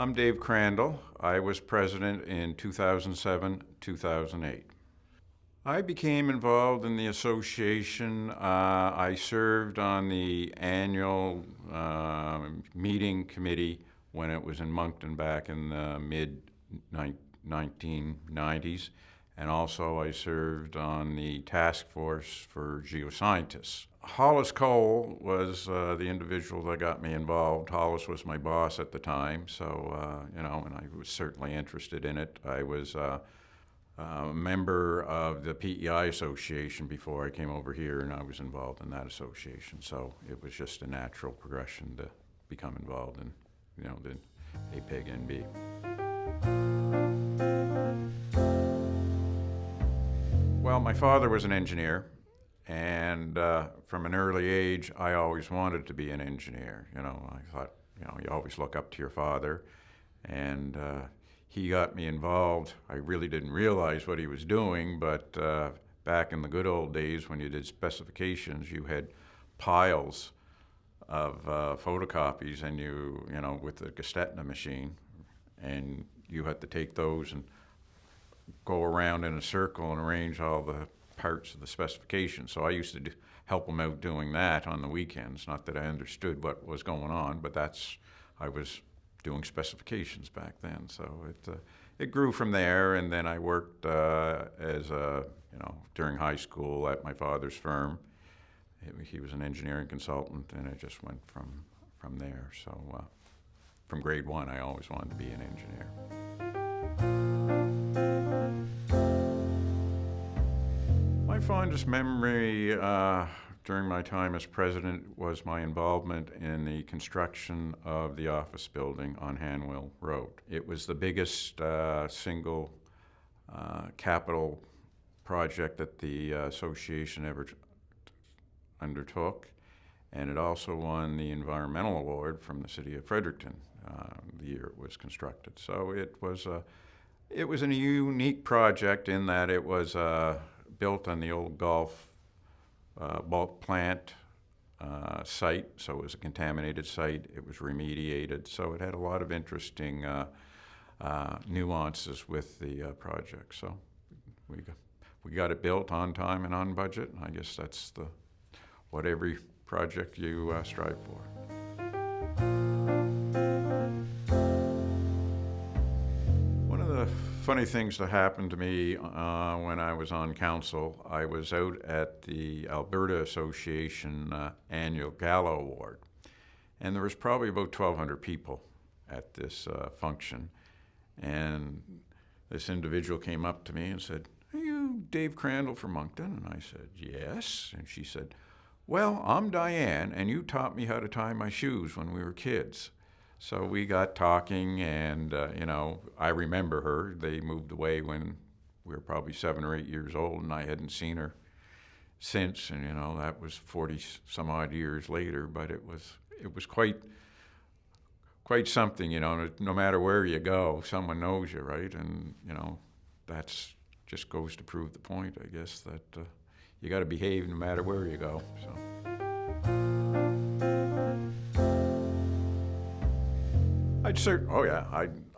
I'm Dave Crandall. I was president in 2007, 2008. I became involved in the association. I served on the annual meeting committee when it was in Moncton back in the mid-1990s. And also I served on the task force for geoscientists. Hollis Cole was the individual that got me involved. Hollis was my boss at the time, so, and I was certainly interested in it. I was a member of the PEI Association before I came over here, and I was involved in that association. So it was just a natural progression to become involved in, the APEGNB. Well, my father was an engineer, and from an early age, I always wanted to be an engineer. I thought, you always look up to your father, and he got me involved. I really didn't realize what he was doing, but back in the good old days when you did specifications, you had piles of photocopies, and with the Gestetner machine, and you had to take those and go around in a circle and arrange all the parts of the specification. So I used to help him out doing that on the weekends. Not that I understood what was going on, but I was doing specifications back then. So it grew from there, and then I worked during high school at my father's firm. He was an engineering consultant, and it just went from there. So from grade one, I always wanted to be an engineer. My fondest memory during my time as president was my involvement in the construction of the office building on Hanwell Road. It was the biggest single capital project that the association ever undertook, and it also won the environmental award from the city of Fredericton the year it was constructed. So it was a unique project in that it was built on the old Gulf bulk plant site, so it was a contaminated site. It was remediated, so it had a lot of interesting nuances with the project. So we got it built on time and on budget. I guess that's what every project you strive for. One of the funny things that happened to me when I was on council, I was out at the Alberta Association annual Gala Award, and there was probably about 1,200 people at this function, and this individual came up to me and said, "Are you Dave Crandall from Moncton?" And I said, "Yes." And she said, "Well, I'm Diane, and you taught me how to tie my shoes when we were kids." So we got talking, and, I remember her. They moved away when we were probably 7 or 8 years old, and I hadn't seen her since, and, that was 40 some odd years later, but it was quite something, no matter where you go, someone knows you, right? And, that's just goes to prove the point, I guess, that you got to behave no matter where you go, so.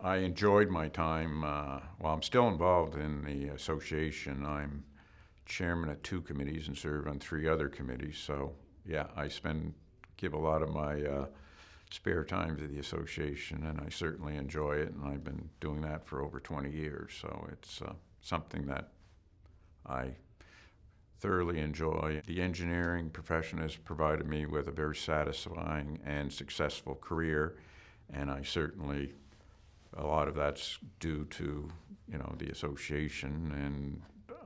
I enjoyed my time. I'm still involved in the association. I'm chairman of 2 committees and serve on 3 other committees. So, I give a lot of my spare time to the association, and I certainly enjoy it. And I've been doing that for over 20 years. So it's something that I thoroughly enjoy. The engineering profession has provided me with a very satisfying and successful career. And I certainly, a lot of that's due to, the association, and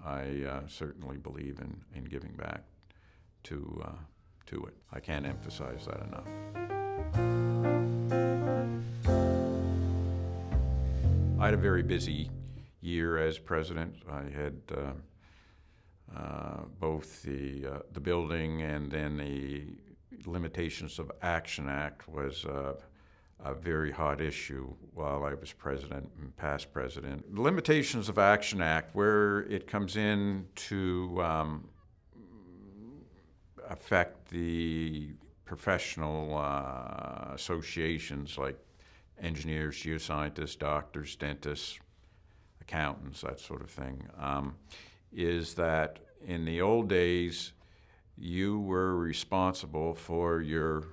I certainly believe in giving back to it. I can't emphasize that enough. I had a very busy year as president. I had both the building, and then the Limitations of Action Act was a very hot issue while I was president and past president. The Limitations of Action Act, where it comes in to affect the professional associations like engineers, geoscientists, doctors, dentists, accountants, that sort of thing, is that in the old days, you were responsible for your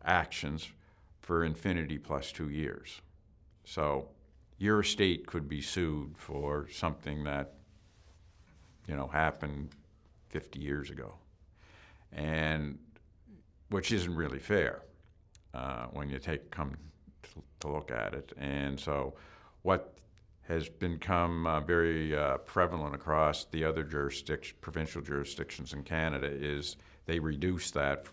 actions for infinity plus 2 years. So your estate could be sued for something that, happened 50 years ago, and which isn't really fair when you come to look at it. And so what has become very prevalent across the other provincial jurisdictions in Canada is they reduce that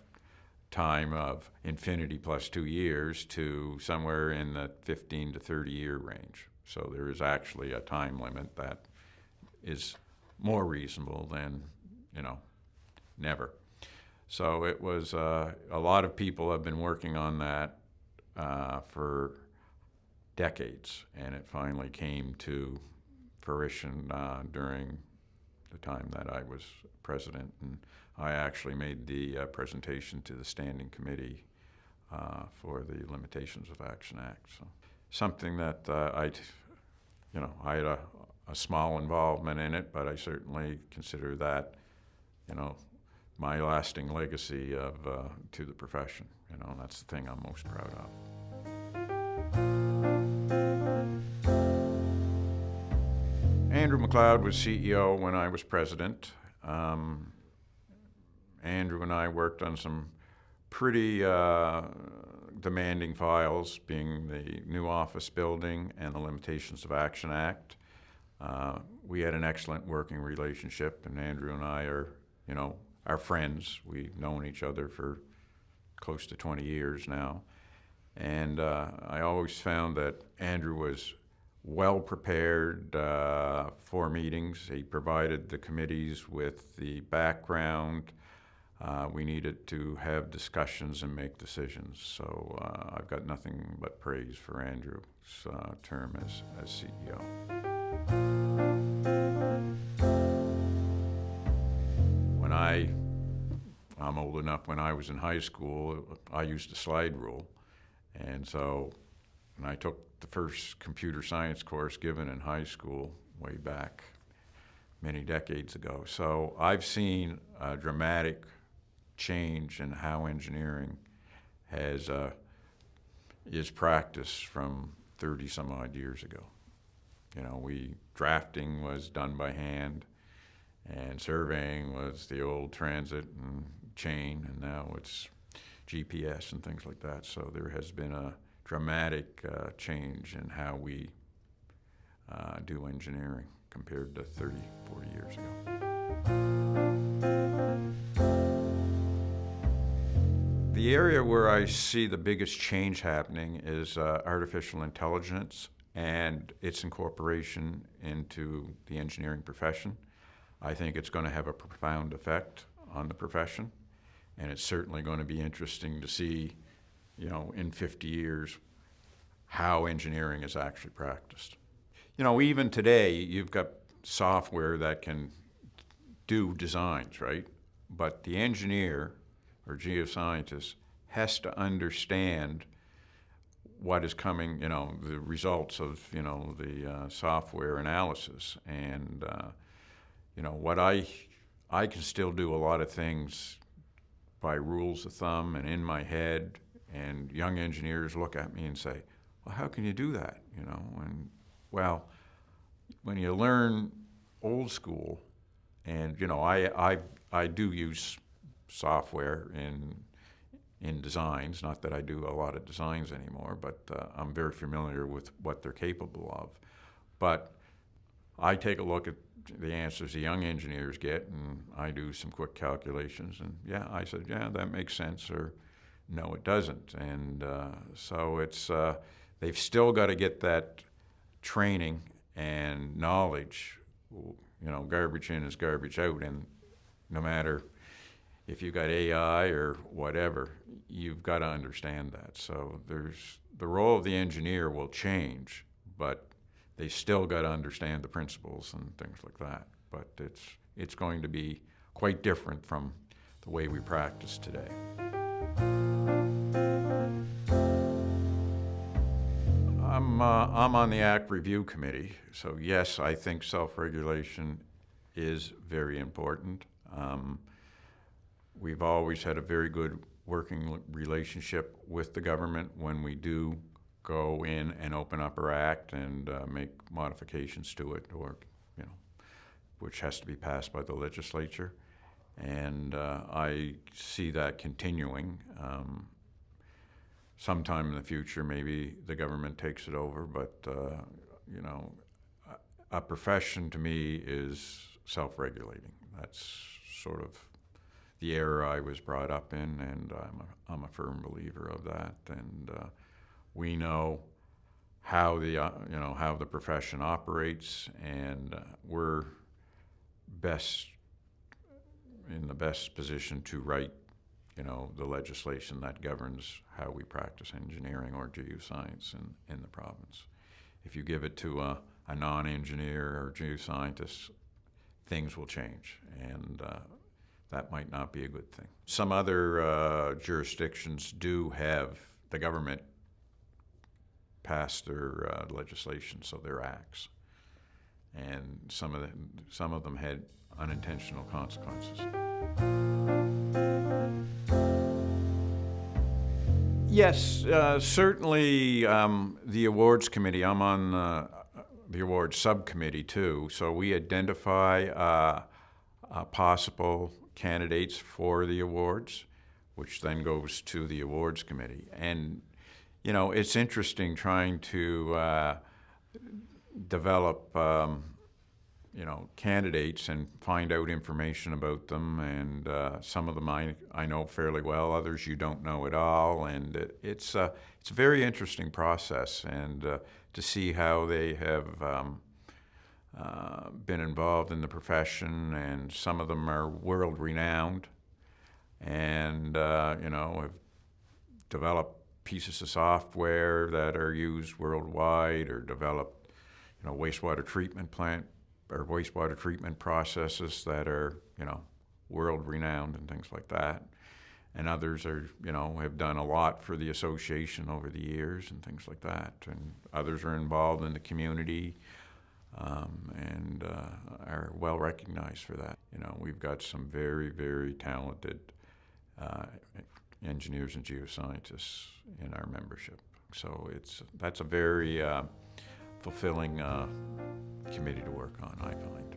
time of infinity plus 2 years to somewhere in the 15 to 30 year range. So there is actually a time limit that is more reasonable than, never. So it was, a lot of people have been working on that for decades, and it finally came to fruition during the time that I was president, and I actually made the presentation to the Standing Committee for the Limitations of Action Act. So something that I had a small involvement in it, but I certainly consider that, my lasting legacy to the profession. That's the thing I'm most proud of. Andrew McLeod was CEO when I was president. Andrew and I worked on some pretty demanding files, being the new office building and the Limitations of Action Act. We had an excellent working relationship, and Andrew and I are, our friends. We've known each other for close to 20 years now. And I always found that Andrew was well prepared for meetings. He provided the committees with the background we needed to have discussions and make decisions. So I've got nothing but praise for Andrew's term as CEO. I'm old enough, when I was in high school, I used a slide rule. And so when I took the first computer science course given in high school way back many decades ago. So I've seen a dramatic change in how engineering is practiced from 30 some odd years ago. Drafting was done by hand, and surveying was the old transit and chain, and now it's GPS and things like that. So there has been a dramatic change in how we do engineering compared to 30, 40 years ago. The area where I see the biggest change happening is artificial intelligence and its incorporation into the engineering profession. I think it's going to have a profound effect on the profession, and it's certainly going to be interesting to see, in 50 years, how engineering is actually practiced. Even today, you've got software that can do designs, right? But the engineer or geoscientist has to understand what is coming, the results of, the software analysis. And, what I can still do a lot of things by rules of thumb and in my head, and young engineers look at me and say, well, how can you do that? And well, when you learn old school, and I do use software in designs, not that I do a lot of designs anymore, but I'm very familiar with what they're capable of. But I take a look at the answers the young engineers get, and I do some quick calculations, and I said, that makes sense, or no, it doesn't. And so it's they've still got to get that training and knowledge. Garbage in is garbage out, and no matter if you've got AI or whatever, you've got to understand that. So the role of the engineer will change, but they still got to understand the principles and things like that. But it's going to be quite different from the way we practice today. I'm on the ACT Review Committee, so yes, I think self-regulation is very important. We've always had a very good working relationship with the government when we do go in and open up our act and make modifications to it, or which has to be passed by the legislature. And I see that continuing. Sometime in the future, maybe the government takes it over, but a profession to me is self-regulating. That's sort of the era I was brought up in, and I'm a firm believer of that. And we know how the profession operates, and we're in the best position to write the legislation that governs how we practice engineering or geoscience in the province. If you give it to a non-engineer or geoscientist, things will change, and that might not be a good thing. Some other jurisdictions do have the government pass their legislation, so their acts, and some of them had unintentional consequences. Yes, certainly the awards committee. I'm on the awards subcommittee too, so we identify possible candidates for the awards, which then goes to the awards committee. And it's interesting trying to develop candidates and find out information about them, and some of them I know fairly well, others you don't know at all, and it's a very interesting process, and to see how they have been involved in the profession, and some of them are world-renowned, and have developed pieces of software that are used worldwide, or developed wastewater treatment processes that are, world-renowned and things like that. And others are, have done a lot for the association over the years and things like that. And others are involved in the community and are well recognized for that. We've got some very, very talented engineers and geoscientists in our membership. So that's a very fulfilling committee to work on, I find.